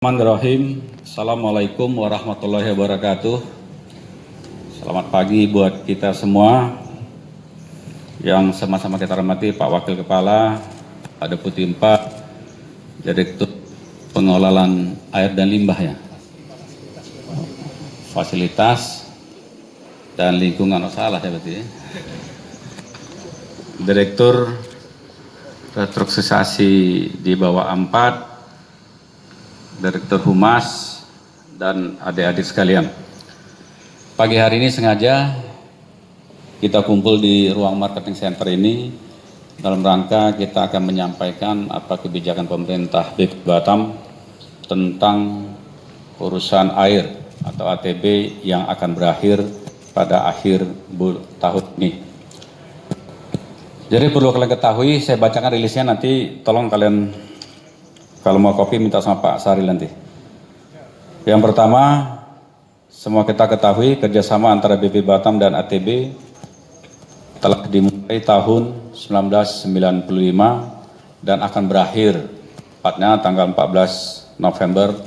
Bismillahirrahmanirrahim. Assalamualaikum warahmatullahi wabarakatuh. Selamat pagi buat kita semua yang sama-sama kita hormati Pak Wakil Kepala, Pak Deputi 4, Direktur Pengelolaan Air dan Limbah ya, Fasilitas dan Lingkungan, salah ya berarti ya. Direktur Restrukturisasi di bawah 4, Direktur Humas, dan adik-adik sekalian. Pagi hari ini sengaja kita kumpul di ruang marketing center ini dalam rangka kita akan menyampaikan apa kebijakan pemerintah BP Batam tentang urusan air atau ATB yang akan berakhir pada akhir tahun ini. Jadi perlu kalian ketahui, saya bacakan rilisnya nanti, tolong kalian kalau mau kopi minta sama Pak Saril nanti. Yang pertama, semua kita ketahui kerjasama antara BP Batam dan ATB telah dimulai tahun 1995 dan akan berakhir tepatnya tanggal 14 November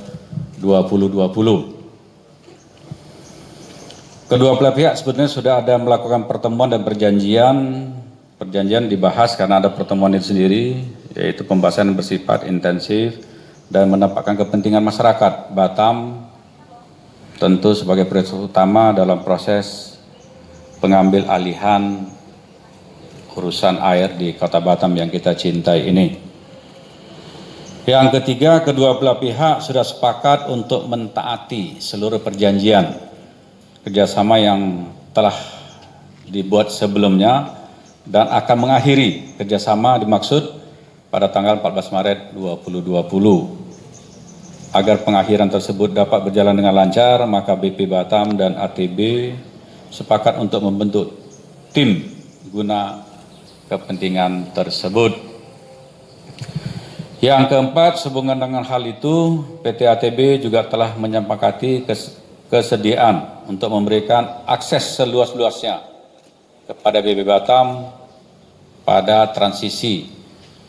2020. Kedua belah pihak sebetulnya sudah ada melakukan pertemuan dan perjanjian dibahas karena ada pertemuan itu sendiri, yaitu pembahasan yang bersifat intensif dan menempatkan kepentingan masyarakat Batam tentu sebagai prioritas utama dalam proses pengambil alihan urusan air di Kota Batam yang kita cintai ini. Yang ketiga, kedua belah pihak sudah sepakat untuk mentaati seluruh perjanjian kerjasama yang telah dibuat sebelumnya dan akan mengakhiri kerjasama dimaksud pada tanggal 14 Maret 2020. Agar pengakhiran tersebut dapat berjalan dengan lancar, maka BP Batam dan ATB sepakat untuk membentuk tim guna kepentingan tersebut. Yang keempat, sehubungan dengan hal itu, PT ATB juga telah menyepakati kesediaan untuk memberikan akses seluas-luasnya kepada BP Batam pada transisi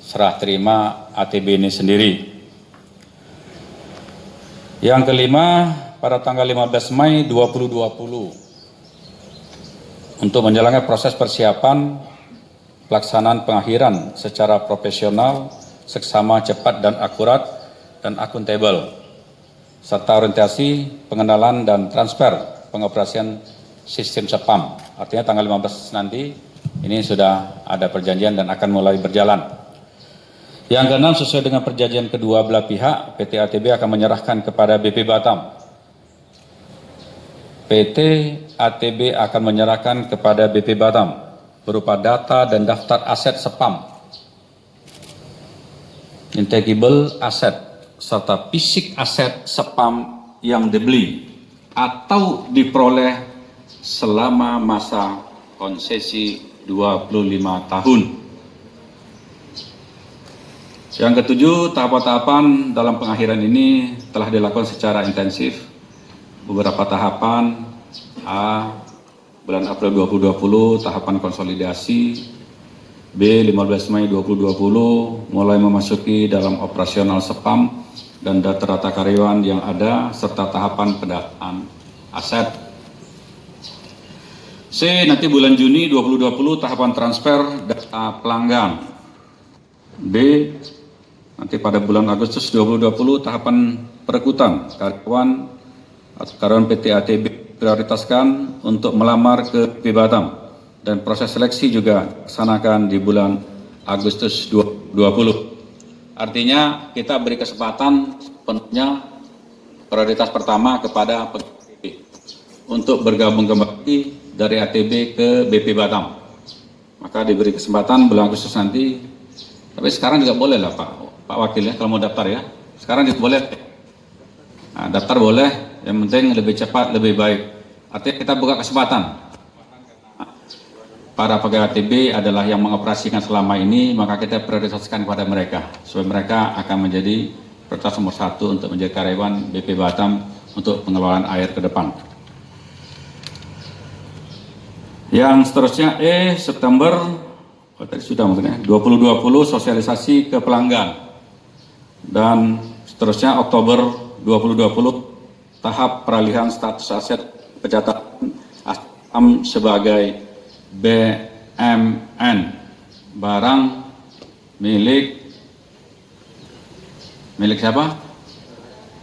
serah terima ATB ini sendiri. Yang kelima, pada tanggal 15 Mei 2020 untuk menjalankan proses persiapan pelaksanaan pengakhiran secara profesional, seksama, cepat dan akurat dan akuntabel, serta orientasi pengenalan dan transfer pengoperasian sistem SEPAM. Artinya tanggal 15 nanti ini sudah ada perjanjian dan akan mulai berjalan. Yang keenam, sesuai dengan perjanjian kedua belah pihak, PT ATB akan menyerahkan kepada BP Batam. PT ATB akan menyerahkan kepada BP Batam berupa data dan daftar aset SEPAM, intangible asset, serta fisik aset SEPAM yang dibeli atau diperoleh selama masa konsesi 25 tahun. Yang ketujuh, tahapan-tahapan dalam pengakhiran ini telah dilakukan secara intensif. Beberapa tahapan: A. Bulan April 2020, tahapan konsolidasi. B. 15 Mei 2020, mulai memasuki dalam operasional SEPAM dan data-data karyawan yang ada, serta tahapan pendataan aset. C. Nanti bulan Juni 2020 tahapan transfer data pelanggan. D. Nanti pada bulan Agustus 2020 tahapan perekrutan karyawan PT ATB prioritaskan untuk melamar ke BP Batam dan proses seleksi juga dilaksanakan di bulan Agustus 2020. Artinya kita beri kesempatan penuhnya prioritas pertama kepada ATB untuk bergabung kembali dari ATB ke BP Batam. Maka diberi kesempatan bulan Agustus nanti. Tapi sekarang juga boleh lah Pak Wakil ya, kalau mau daftar ya. Sekarang juga boleh. Nah, daftar boleh, yang penting lebih cepat, lebih baik. Artinya kita buka kesempatan. Para pegawai ATB adalah yang mengoperasikan selama ini, maka kita prioritaskan kepada mereka. Supaya mereka akan menjadi prioritas nomor 1 untuk menjadi karyawan BP Batam untuk pengelolaan air ke depan. Yang seterusnya September tadi sudah mungkin 2020 sosialisasi ke pelanggan, dan seterusnya Oktober 2020 tahap peralihan status aset pencatatan saham sebagai BMN, barang milik siapa?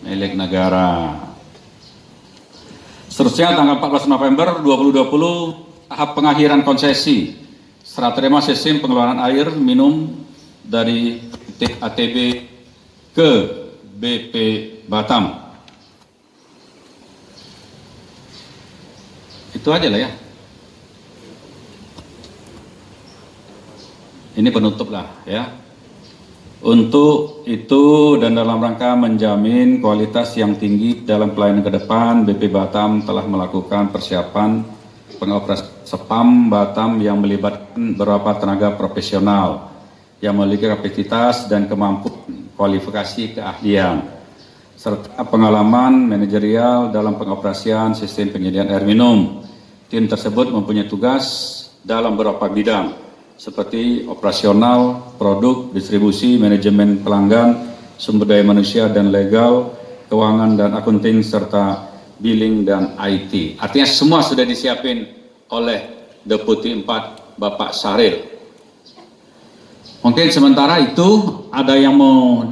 Milik negara. Seterusnya tanggal 14 November 2020 tahap pengakhiran konsesi serah terima sistem pengeluaran air minum dari ATB ke BP Batam. Itu aja lah ya. Ini penutup lah ya. Untuk itu dan dalam rangka menjamin kualitas yang tinggi dalam pelayanan ke depan, BP Batam telah melakukan persiapan pengoperasian SPAM Batam yang melibatkan beberapa tenaga profesional yang memiliki kapasitas dan kemampuan kualifikasi keahlian serta pengalaman manajerial dalam pengoperasian sistem penyediaan air minum. Tim tersebut mempunyai tugas dalam beberapa bidang seperti operasional, produk, distribusi, manajemen pelanggan, sumber daya manusia dan legal, keuangan dan akunting, serta billing dan IT. Artinya semua sudah disiapin oleh Deputi 4 Bapak Syahril. Mungkin sementara itu ada yang mau